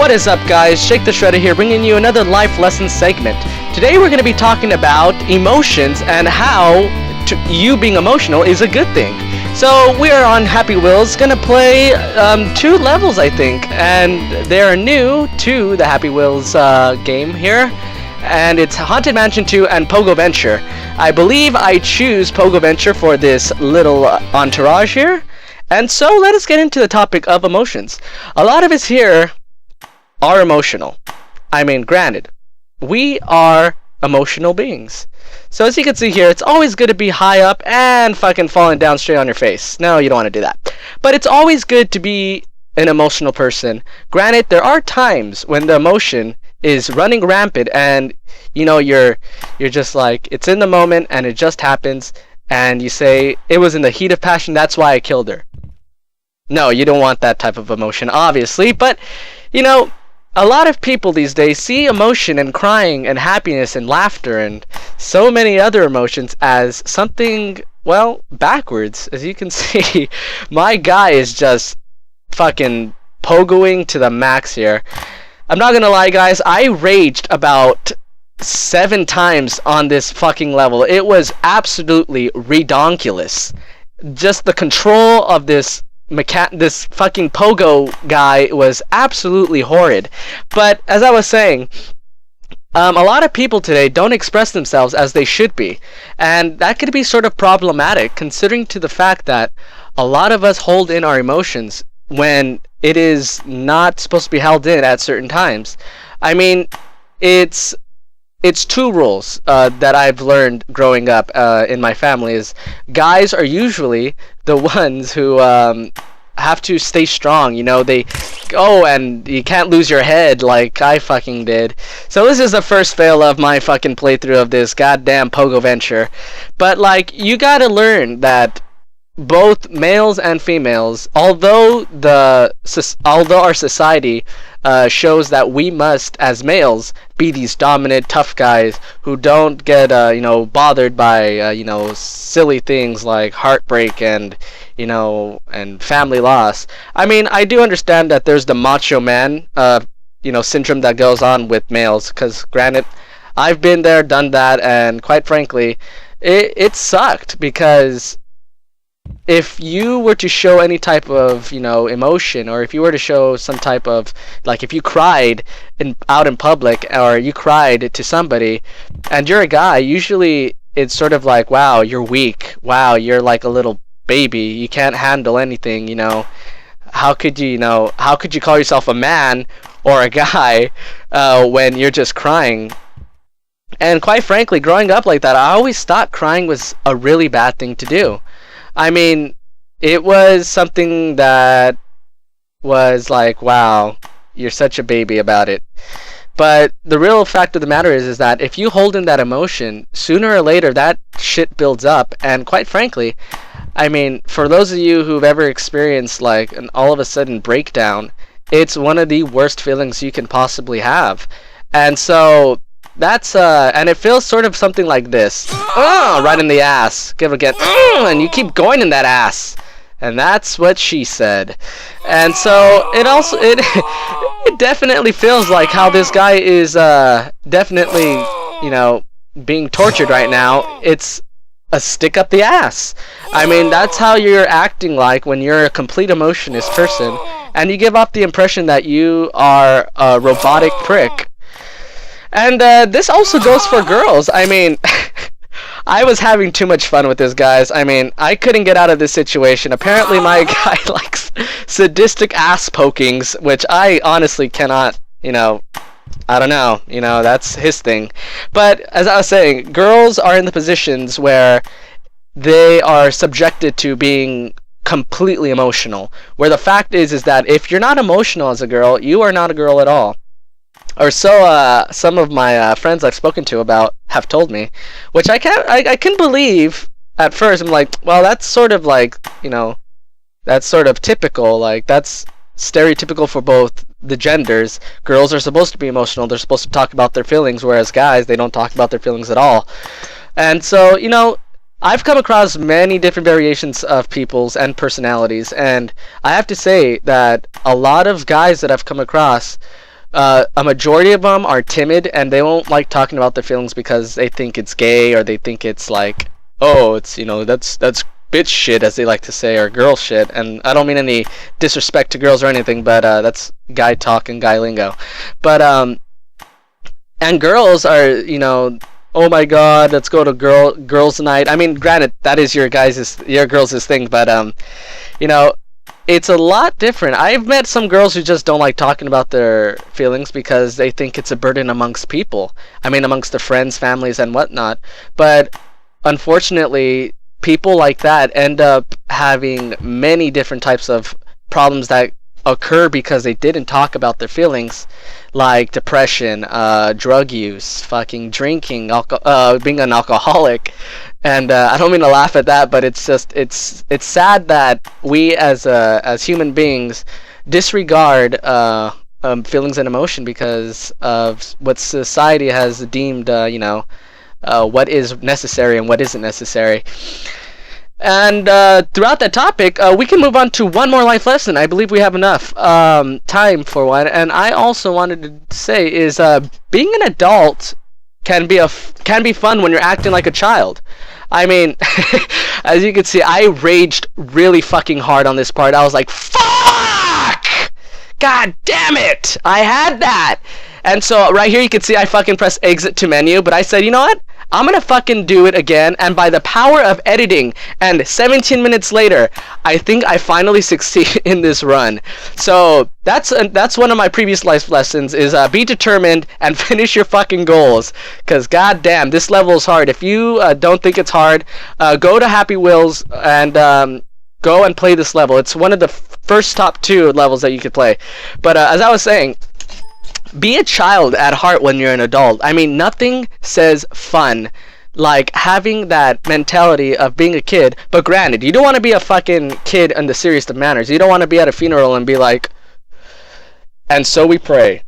What is up, guys? Jaketheshredder here, bringing you another life lesson segment. Today we're going to be talking about emotions and how you being emotional is a good thing. So we are on Happy Wheels, going to play 2 levels, I think, and they are new to the Happy Wheels game here. And it's Haunted Mansion 2 and Pogo Venture. I believe I choose Pogo Venture for this little entourage here. And so let us get into the topic of emotions. A lot of us here are emotional. I mean, granted, we are emotional beings. So as you can see here, it's always good to be high up and fucking falling down straight on your face. No, you don't want to do that. But it's always good to be an emotional person. Granted, there are times when the emotion is running rampant and you know you're just like, it's in the moment and it just happens, and you say it was in the heat of passion, that's why I killed her. No, you don't want that type of emotion, obviously, but you know, a lot of people these days see emotion and crying and happiness and laughter and so many other emotions as something, well, backwards. As you can see, my guy is just fucking pogoing to the max here. I'm not gonna lie, guys, I raged about 7 times on this fucking level. It was absolutely redonkulous. Just the control of this fucking pogo guy was absolutely horrid. But as I was saying, a lot of people today don't express themselves as they should be, and that could be sort of problematic considering to the fact that a lot of us hold in our emotions when it is not supposed to be held in at certain times. I mean, it's 2 rules that I've learned growing up in my family. Is guys are usually the ones who have to stay strong. You know, they go and you can't lose your head like I fucking did. So this is the first fail of my fucking playthrough of this goddamn Pogo Venture. But like, you gotta learn that both males and females, although our society shows that we must, as males, be these dominant, tough guys who don't get bothered by silly things like heartbreak and and family loss. I mean, I do understand that there's the macho man syndrome that goes on with males, because granted, I've been there, done that, and quite frankly, it sucked, because if you were to show any type of emotion, or if you were to show some type of, like, if you cried out in public, or you cried to somebody and you're a guy, usually it's sort of like, wow, you're weak, wow, you're like a little baby, you can't handle anything, how could you call yourself a man or a guy when you're just crying? And quite frankly, growing up like that, I always thought crying was a really bad thing to do. I mean, it was something that was like, wow, you're such a baby about it. But the real fact of the matter is that if you hold in that emotion, sooner or later that shit builds up. And quite frankly, I mean, for those of you who've ever experienced like an all of a sudden breakdown, it's one of the worst feelings you can possibly have. And so that's and it feels sort of something like this. Right in the ass. Give again. And you keep going in that ass. And that's what she said. And so it also it definitely feels like how this guy is definitely being tortured right now. It's a stick up the ass. I mean, that's how you're acting like when you're a complete emotionless person, and you give off the impression that you are a robotic prick. And this also goes for girls. I mean, I was having too much fun with this, guys. I mean, I couldn't get out of this situation. Apparently my guy likes sadistic ass pokings, which I honestly cannot, I don't know, that's his thing. But as I was saying, girls are in the positions where they are subjected to being completely emotional. Where the fact is that if you're not emotional as a girl, you are not a girl at all. Or so some of my friends I've spoken to about have told me, which I can believe at first. I'm like, well, that's sort of like, that's sort of typical, like that's stereotypical for both the genders. Girls are supposed to be emotional, they're supposed to talk about their feelings, whereas guys, they don't talk about their feelings at all. And so, I've come across many different variations of peoples and personalities, and I have to say that a lot of guys that I've come across a majority of them are timid and they won't like talking about their feelings because they think it's gay, or they think it's like, oh, it's, that's bitch shit, as they like to say, or girl shit. And I don't mean any disrespect to girls or anything, but that's guy talk and guy lingo. But and girls are, oh my god, let's go to girls night. I mean, granted, that is your girls' thing, but you know, it's a lot different. I've met some girls who just don't like talking about their feelings because they think it's a burden amongst people. I mean, amongst their friends, families, and whatnot. But unfortunately, people like that end up having many different types of problems that occur because they didn't talk about their feelings, like depression, drug use, fucking drinking, being an alcoholic. And I don't mean to laugh at that, but it's just it's sad that we as human beings disregard feelings and emotion because of what society has deemed what is necessary and what isn't necessary. And throughout that topic, we can move on to one more life lesson. I believe we have enough time for one. And I also wanted to say is being an adult can be fun when you're acting like a child. I mean, as you can see, I raged really fucking hard on this part. I was like, fuck! God damn it! I had that! And so right here you can see I fucking press exit to menu, but I said, you know what? I'm gonna fucking do it again, and by the power of editing, and 17 minutes later, I think I finally succeed in this run. So that's one of my previous life lessons, is be determined and finish your fucking goals, because goddamn, this level is hard. If you don't think it's hard, go to Happy Wheels and go and play this level. It's one of the first top 2 levels that you could play. But as I was saying, be a child at heart when you're an adult. I mean, nothing says fun like having that mentality of being a kid. But granted, you don't want to be a fucking kid in the serious of manners. You don't want to be at a funeral and be like, and so we pray,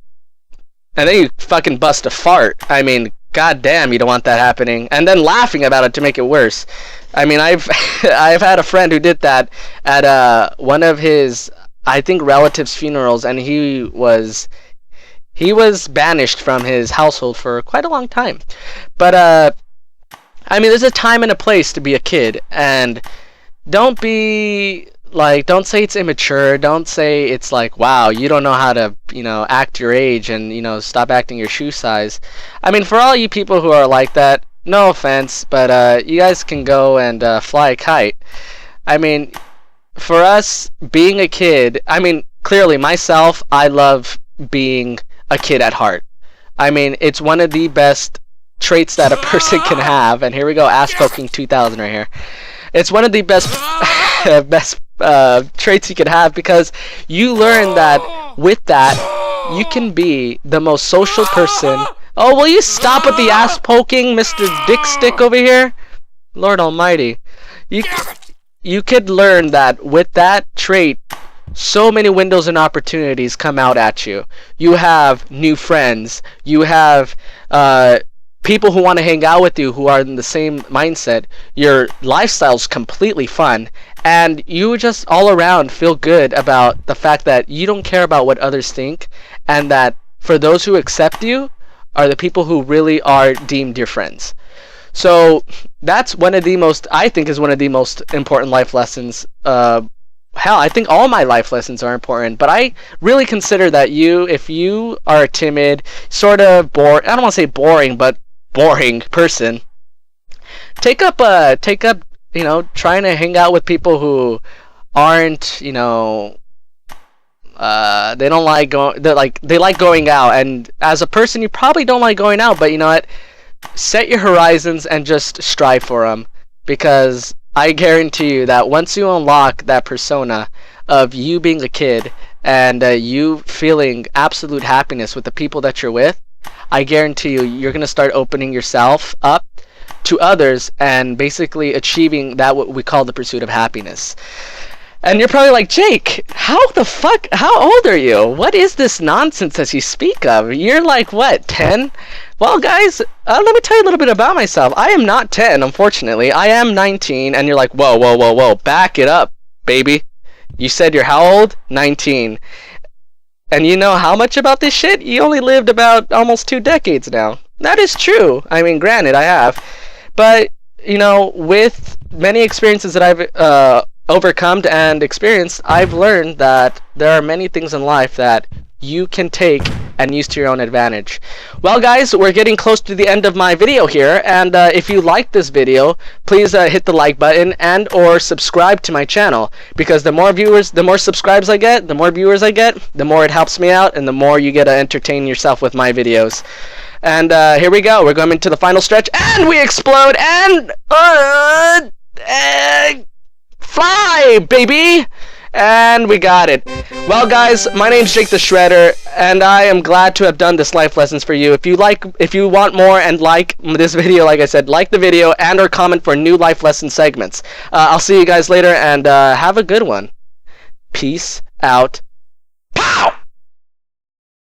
and then you fucking bust a fart. I mean, goddamn, you don't want that happening. And then laughing about it to make it worse. I mean, I've had a friend who did that at one of his, I think, relatives' funerals, and he was banished from his household for quite a long time. But I mean, there's a time and a place to be a kid, and don't say it's immature. Don't say it's like, wow, you don't know how to, act your age, and stop acting your shoe size. I mean, for all you people who are like that, no offense, but you guys can go and fly a kite. I mean, for us, being a kid, I mean, clearly myself, I love being a kid at heart. I mean, it's one of the best traits that a person can have. And here we go, ass poking 2000 right here. It's one of the best traits you can have, because you learn that with that you can be the most social person. Oh, will you stop with the ass poking, Mr. Dick Stick over here? Lord Almighty. You could learn that with that trait, so many windows and opportunities come out at you. You have new friends. You have people who want to hang out with you who are in the same mindset. Your lifestyle's completely fun. And you just all around feel good about the fact that you don't care about what others think. And that for those who accept you are the people who really are deemed your friends. So that's one of the most, I think, is one of the most important life lessons. Hell, I think all my life lessons are important, but I really consider that if you are a timid, sort of I don't want to say boring, but boring person, take up, trying to hang out with people who aren't, they don't like going, they like going out, and as a person, you probably don't like going out, but you know what? Set your horizons and just strive for them, because I guarantee you that once you unlock that persona of you being a kid and you feeling absolute happiness with the people that you're with, I guarantee you're going to start opening yourself up to others and basically achieving that what we call the pursuit of happiness. And you're probably like, Jake, how old are you? What is this nonsense that you speak of? You're like, what, 10? Well, guys, let me tell you a little bit about myself. I am not 10, unfortunately. I am 19, and you're like, whoa, back it up, baby. You said you're how old? 19. And you know how much about this shit? You only lived about almost 2 decades now. That is true. I mean, granted, I have. But, you know, with many experiences that I've overcome and experienced, I've learned that there are many things in life that you can take and use to your own advantage. Well, guys, we're getting close to the end of my video here, and if you like this video, please hit the like button and or subscribe to my channel, because the more viewers, the more subscribes I get, the more viewers I get, the more it helps me out, and the more you get to entertain yourself with my videos. And here we go. We're going into the final stretch, and we explode, and fly, baby! And we got it. Well, guys, my name's Jake the Shredder, and I am glad to have done this life lessons for you. If you want more and like this video, like I said, like the video and or comment for new life lesson segments. I'll see you guys later, and have a good one. Peace out.